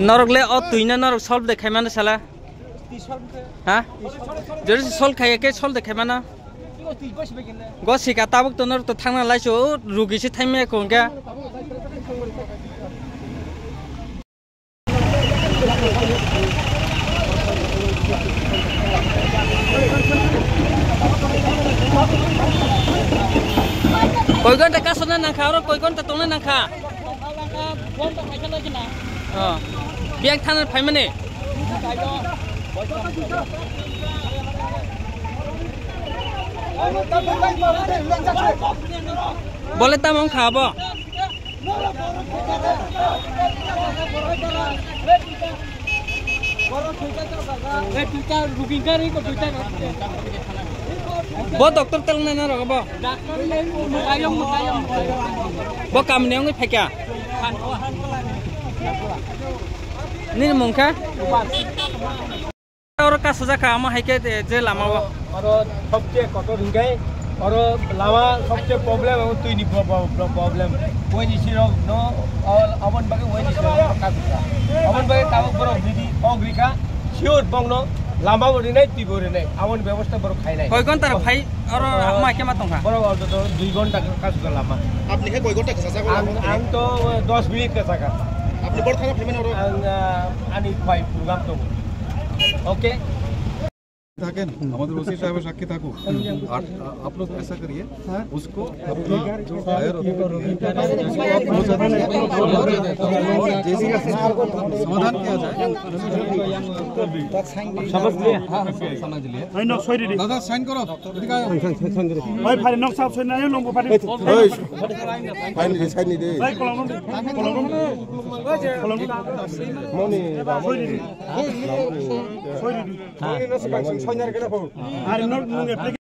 नरकले तुई ना नरक सल्व देखाय मानो साला हाँ जो सल्व खाए के सल्व देखाय मानो गसिका ताबुक तो नरक तो थांना लाइसो रुगिसे थाइमे को क्या कोई घंटा का सोना ना खा और कोई घंटा तो ना खा बियाक थाना फाइ माने बोले तम खाबो बो डॉक्टर तलना ना रगबो बो काम ने नgai फाइका नि मुंखा और का सजा का हम हाइके जे लामाबो और सबसे कतो रिंगाय और लामा सबसे प्रॉब्लम है तुई नि प्रॉब्लम कोई नि सिरो नो अमन बागे कोई नि सिरो का अमन बागे ताबक बरो बिदि अग्रिका सियोर बंगनो लामा बरि नै ति बरि नै अमन व्यवस्था बरो खाइ नै कोई घंटा फाइ और हम हाइके मा तंखा बरो और तो 2 घंटा का सुगा लामा आपने के कोई घंटा का सजा को आं तो 10 मिनिट का सका आपने बड़ खाना फेमन और आनी फाइ प्रोग्राम तो ओके থাকেন আমাদের ওসি সাহেবের সাক্ষী থাকুক আর आप लोग ऐसा करिए उसको अपना जो फायर समाधान किया जाए समझ लिए समझ लिए I know sorry di. दादा साइन करो এদিকে আয় Oi phari nok sab soi na yo long phari. ওই ফাইন নি সাইন নি দে Oi kolong long. Kolong long. Kolong long. Money Sorry di. Sorry di. Sorry, no se cansa, soñar que no puedo. Hari nok mung